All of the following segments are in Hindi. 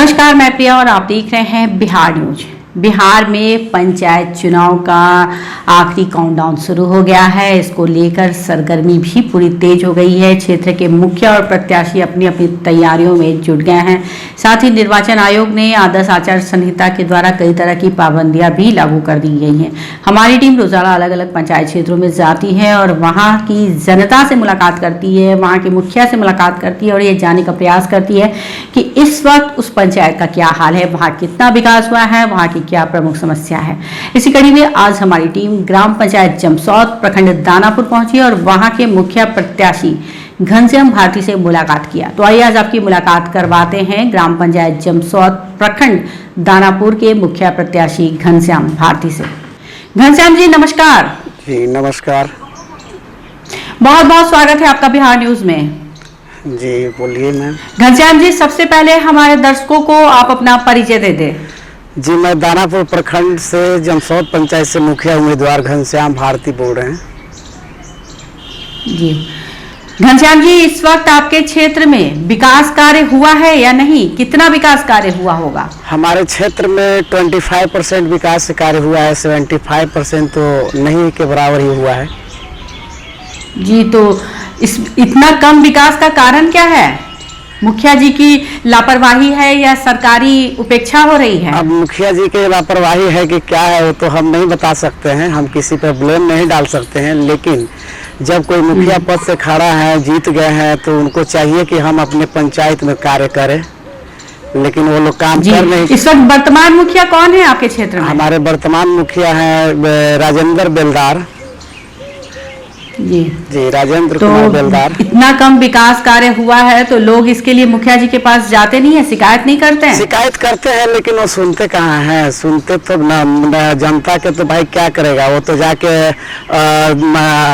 नमस्कार, मैं प्रिया और आप देख रहे हैं बिहार न्यूज। बिहार में पंचायत चुनाव का आखिरी काउंटडाउन शुरू हो गया है। इसको लेकर सरगर्मी भी पूरी तेज हो गई है। क्षेत्र के मुखिया और प्रत्याशी अपनी अपनी तैयारियों में जुट गए हैं। साथ ही निर्वाचन आयोग ने आदर्श आचार संहिता के द्वारा कई तरह की पाबंदियां भी लागू कर दी गई हैं। हमारी टीम रोजाना अलग अलग पंचायत क्षेत्रों में जाती है और वहाँ की जनता से मुलाकात करती है, वहाँ के मुखिया से मुलाकात करती है और ये जानने का प्रयास करती है कि इस वक्त उस पंचायत का क्या हाल है, वहाँ कितना विकास हुआ है, वहाँ की क्या प्रमुख समस्या है। इसी कड़ी में आज हमारी टीम ग्राम पंचायत जमसौत प्रखंड दानापुर पहुंची और वहां के मुखिया प्रत्याशी घनश्याम भारती से मुलाकात किया। तो आइए आज आपकी मुलाकात करवाते हैं ग्राम पंचायत जमसौत प्रखंड दानापुर के मुखिया प्रत्याशी घनश्याम भारती से। घनश्याम जी नमस्कार। जी नमस्कार। बहुत बहुत स्वागत है आपका बिहार न्यूज में। जी बोलिए मैम। घनश्याम जी, सबसे पहले हमारे दर्शकों को आप अपना परिचय दे दें। जी मैं दानापुर प्रखंड से जमसौत पंचायत से मुखिया उम्मीदवार घनश्याम भारती बोल रहे हैं। जी घनश्याम जी, इस वक्त आपके क्षेत्र में विकास कार्य हुआ है या नहीं? कितना विकास कार्य हुआ होगा? हमारे क्षेत्र में 25% विकास कार्य हुआ है, 75% तो नहीं के बराबर ही हुआ है। जी, तो इतना कम विकास का कारण क्या है? मुखिया जी की लापरवाही है या सरकारी उपेक्षा हो रही है? अब मुखिया जी की लापरवाही है कि क्या है वो तो हम नहीं बता सकते हैं, हम किसी पर ब्लेम नहीं डाल सकते हैं। लेकिन जब कोई मुखिया पद से खड़ा है, जीत गए हैं, तो उनको चाहिए कि हम अपने पंचायत में कार्य करें, लेकिन वो लोग काम कर नहीं। इस वक्त वर्तमान मुखिया कौन है आपके क्षेत्र में? हमारे वर्तमान मुखिया है राजेंद्र बेलदार जी राजेंद्र कुमार बेलदार। इतना कम विकास कार्य हुआ है तो लोग इसके लिए मुखिया जी के पास जाते नहीं है, शिकायत नहीं करते हैं? शिकायत करते हैं लेकिन वो सुनते कहाँ हैं। सुनते तो न जनता के तो भाई क्या करेगा, वो तो जाके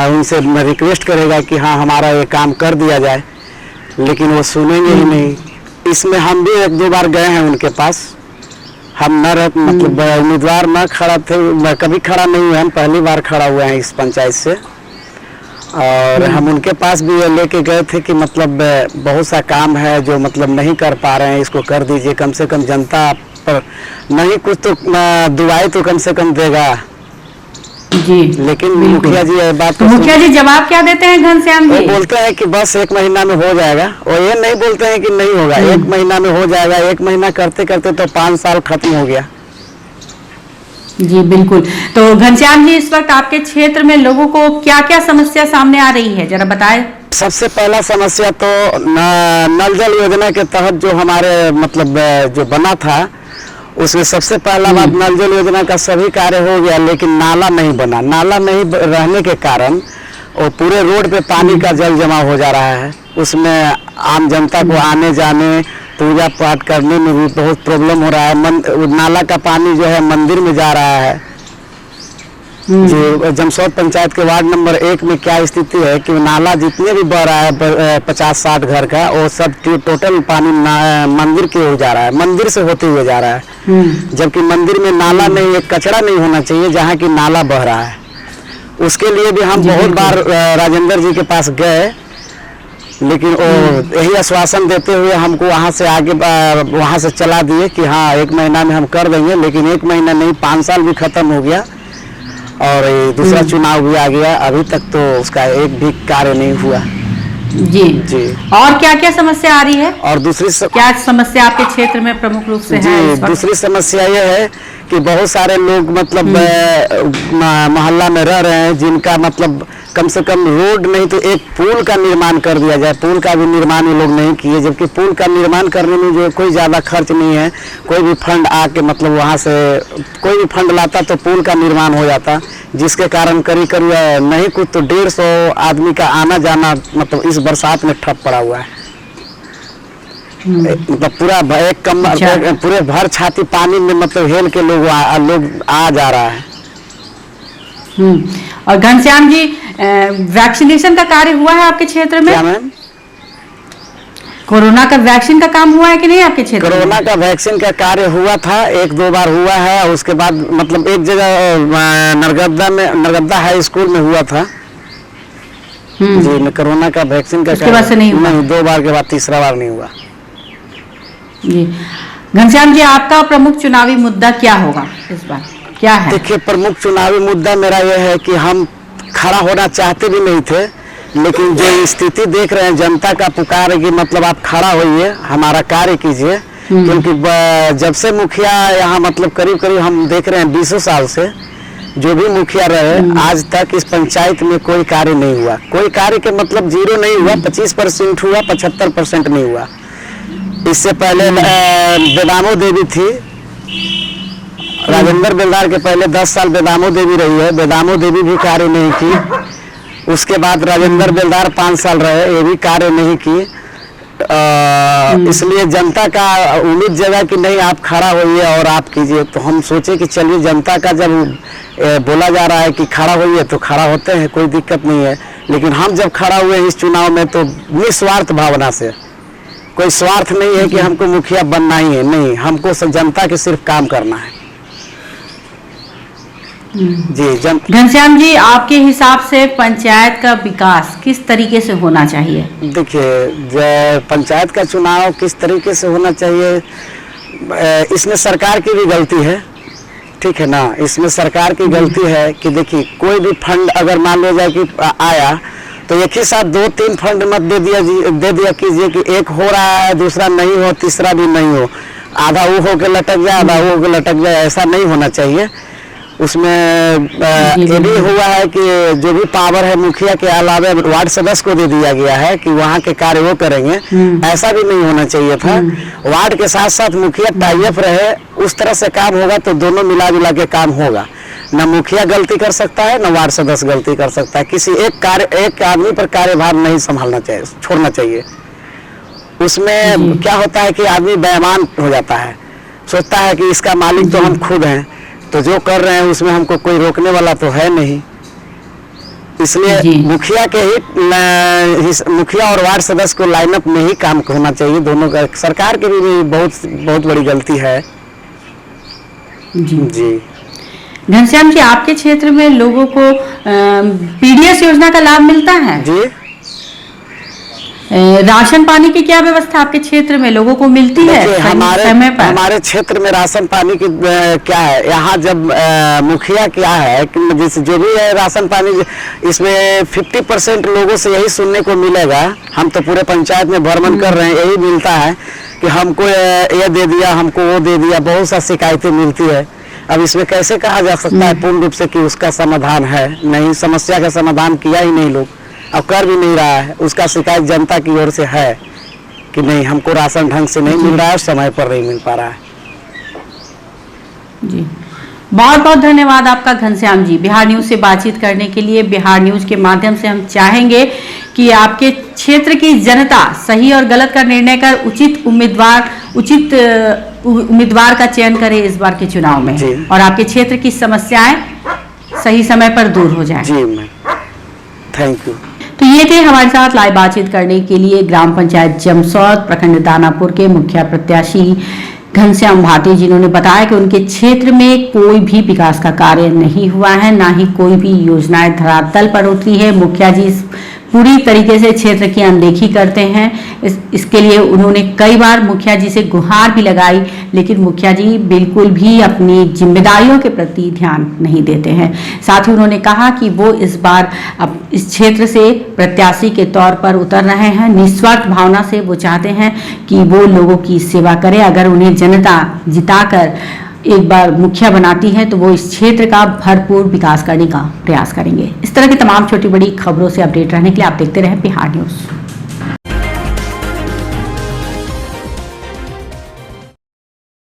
उनसे रिक्वेस्ट करेगा कि हाँ हमारा ये काम कर दिया जाए, लेकिन वो सुनेंगे ही नहीं। इसमें हम भी 1-2 बार गए हैं उनके पास। हम न मतलब उम्मीदवार न खड़ा थे, कभी खड़ा नहीं हुए, हम पहली बार खड़ा हुए हैं इस पंचायत से। और हम उनके पास भी ये लेके गए थे कि मतलब बहुत सा काम है जो मतलब नहीं कर पा रहे हैं, इसको कर दीजिए, कम से कम जनता पर नहीं कुछ तो दुआई तो कम से कम देगा जी। लेकिन मुखिया जी ये बात तो मुखिया जी जवाब क्या देते हैं घनश्याम जी? वो बोलते हैं कि बस 1 महीना में हो जाएगा, और ये नहीं बोलते हैं कि नहीं होगा। 1 महीना में हो जाएगा, 1 महीना करते करते तो 5 साल खत्म हो गया। जी बिल्कुल। तो घनश्याम जी, इस वक्त आपके क्षेत्र में लोगों को क्या क्या समस्या सामने आ रही है, जरा बताएं। सबसे पहला समस्या तो नल जल योजना के तहत जो हमारे मतलब जो बना था, उसमें सबसे पहला बात नल जल योजना का सभी कार्य हो गया, लेकिन नाला नहीं बना। नाला नहीं रहने के कारण और पूरे रोड पे पानी का जल जमा हो जा रहा है। उसमें आम जनता को आने जाने, पूजा पाठ करने में भी बहुत प्रॉब्लम हो रहा है। नाला का पानी जो है मंदिर में जा रहा है। जो जमसौत पंचायत के वार्ड नंबर 1 में क्या स्थिति है कि नाला जितने भी बह रहा है 50-60 घर का, वो सब टोटल पानी मंदिर की ओर जा रहा है, मंदिर से होते हुए जा रहा है। जबकि मंदिर में नाला नहीं, एक कचरा नहीं होना चाहिए जहाँ की नाला बह रहा है। उसके लिए भी हम बहुत बार राजेंद्र जी के पास गए, लेकिन वो यही आश्वासन देते हुए हमको वहाँ से आगे वहाँ से चला दिए कि हाँ 1 महीना में हम कर देंगे। लेकिन 1 महीना नहीं, 5 साल भी खत्म हो गया और दूसरा चुनाव भी आ गया, अभी तक तो उसका एक भी कार्य नहीं हुआ। जी जी। और क्या क्या समस्या आ रही है? और क्या समस्या आपके क्षेत्र में प्रमुख रूप से है? दूसरी समस्या ये है कि बहुत सारे लोग मतलब मोहल्ला में रह रहे हैं, जिनका मतलब कम से कम रोड नहीं तो एक पुल का निर्माण कर दिया जाए। पुल का भी निर्माण ये लोग नहीं किए, जबकि पुल का निर्माण करने में जो कोई ज़्यादा खर्च नहीं है। कोई भी फंड आके मतलब वहाँ से कोई भी फंड लाता तो पुल का निर्माण हो जाता, जिसके कारण करीब नहीं कुछ तो 150 आदमी का आना जाना मतलब इस बरसात में ठप पड़ा हुआ है। मतलब पूरा एक कम पूरे भर छाती पानी में मतलब हेल के लोग आ जा रहा है। और घनश्याम जी, वैक्सीनेशन का कार्य हुआ है आपके क्षेत्र में? क्या मैम? कोरोना का वैक्सीन का काम हुआ है कि नहीं आपके क्षेत्र में? कोरोना का वैक्सीन का कार्य हुआ था, 1-2 बार हुआ है। उसके बाद मतलब एक जगह नरगद्दा हाई स्कूल में हुआ था जी। कोरोना का वैक्सीन का उसके बाद से नहीं हुआ? नहीं, 2 बार के बाद तीसरा बार नहीं हुआ जी। घनश्याम जी, आपका प्रमुख चुनावी मुद्दा क्या होगा इस बार, क्या है? देखिए, प्रमुख चुनावी मुद्दा मेरा यह है कि हम खड़ा होना चाहते भी नहीं थे, लेकिन जो स्थिति देख रहे हैं, जनता का पुकार है कि मतलब आप खड़ा होइए, हमारा कार्य कीजिए। क्योंकि जब से मुखिया यहाँ मतलब करीब करीब हम देख रहे हैं 20 साल से जो भी मुखिया रहे, आज तक इस पंचायत में कोई कार्य नहीं हुआ। कोई कार्य के मतलब जीरो नहीं हुआ, 25% हुआ, 75% नहीं हुआ। इससे पहले बेदामो देवी थी, राजेंद्र बेलदार के पहले 10 साल बेदामो देवी रही है, बेदामो देवी भी कार्य नहीं की। उसके बाद राजेंद्र बेलदार 5 साल रहे, ये भी कार्य नहीं की। इसलिए जनता का उम्मीद जगा कि नहीं, आप खड़ा होइए और आप कीजिए। तो हम सोचे कि चलिए, जनता का जब बोला जा रहा है कि खड़ा होइए तो खड़ा होते हैं, कोई दिक्कत नहीं है। लेकिन हम जब खड़ा हुए इस चुनाव में तो निस्वार्थ भावना से, कोई स्वार्थ नहीं है कि हमको मुखिया बनना ही है, नहीं, हमको जनता के सिर्फ काम करना है। जी घनश्याम जी, आपके हिसाब से पंचायत का विकास किस तरीके से होना चाहिए? देखिए, पंचायत का चुनाव किस तरीके से होना चाहिए, इसमें सरकार की भी गलती है, ठीक है ना। इसमें सरकार की गलती है कि देखिए, कोई भी फंड अगर मान लिया जाए कि आया तो एक ही साथ 2-3 फंड मत दे दिया कीजिए कि एक हो रहा है, दूसरा नहीं हो, तीसरा भी नहीं हो, आधा वो होके लटक जाए, आधा वो होके लटक जाए, ऐसा नहीं होना चाहिए। उसमें ये भी हुआ है कि जो भी पावर है मुखिया के अलावा वार्ड सदस्य को दे दिया गया है कि वहाँ के कार्य वो करेंगे, ऐसा भी नहीं होना चाहिए था। वार्ड के साथ साथ मुखिया टाई अप रहे, उस तरह से काम होगा तो दोनों मिला जुला के काम होगा। न मुखिया गलती कर सकता है, न वार्ड सदस्य गलती कर सकता है। किसी एक आदमी पर कार्यभार नहीं संभालना चाहिए, छोड़ना चाहिए। उसमें क्या होता है कि आदमी बेईमान हो जाता है, सोचता है कि इसका मालिक तो हम खुद हैं, तो जो कर रहे हैं उसमें हमको कोई रोकने वाला तो है नहीं। इसलिए मुखिया के ही मुखिया और वार्ड सदस्य को लाइनअप में ही काम होना चाहिए दोनों का। सरकार की भी बहुत बड़ी गलती है। जी घनश्याम जी, आपके क्षेत्र में लोगों को पीडीएस योजना का लाभ मिलता है? जी, राशन पानी की क्या व्यवस्था आपके क्षेत्र में लोगों को मिलती है समय पर? हमारे क्षेत्र में राशन पानी की क्या है, यहाँ जब मुखिया क्या है कि जैसे जो भी है राशन पानी, इसमें 50% लोगों से यही सुनने को मिलेगा। हम तो पूरे पंचायत में भ्रमण कर रहे हैं, यही मिलता है कि हमको ये दे दिया, हमको वो दे दिया, बहुत सा शिकायतें मिलती है। अब इसमें कैसे कहा जा सकता है पूर्ण रूप से कि उसका समाधान है? नहीं, समस्या का समाधान किया ही नहीं लोग, अब कर भी नहीं रहा है। उसका शिकायत जनता की ओर से है कि नहीं, हमको राशन ढंग से नहीं मिल रहा है, समय पर नहीं मिल पा रहा है। जी, बहुत बहुत धन्यवाद आपका घनश्याम जी, बिहार न्यूज से बातचीत करने के लिए। बिहार न्यूज के माध्यम से हम चाहेंगे कि आपके क्षेत्र की जनता सही और गलत का निर्णय कर उचित उम्मीदवार का चयन करे इस बार के चुनाव में, और आपके क्षेत्र की समस्याएं सही समय पर दूर हो जाएं। जी मैम, थैंक यू। तो ये थे हमारे साथ लाइव बातचीत करने के लिए ग्राम पंचायत जमसौद प्रखंड दानापुर के मुखिया प्रत्याशी घनश्याम भाटी, जिन्होंने बताया कि उनके क्षेत्र में कोई भी विकास का कार्य नहीं हुआ है, ना ही कोई भी योजनाएं धरातल पर उतरी है। मुखिया जी पूरी तरीके से क्षेत्र की अनदेखी करते हैं। इसके लिए उन्होंने कई बार मुखिया जी से गुहार भी लगाई, लेकिन मुखिया जी बिल्कुल भी अपनी जिम्मेदारियों के प्रति ध्यान नहीं देते हैं। साथ ही उन्होंने कहा कि वो इस बार अब इस क्षेत्र से प्रत्याशी के तौर पर उतर रहे हैं। निस्वार्थ भावना से वो चाहते हैं कि वो लोगों की सेवा करें। अगर उन्हें जनता जिताकर एक बार मुखिया बनाती है तो वो इस क्षेत्र का भरपूर विकास करने का प्रयास करेंगे। इस तरह की तमाम छोटी बड़ी खबरों से अपडेट रहने के लिए आप देखते रहें बिहार न्यूज।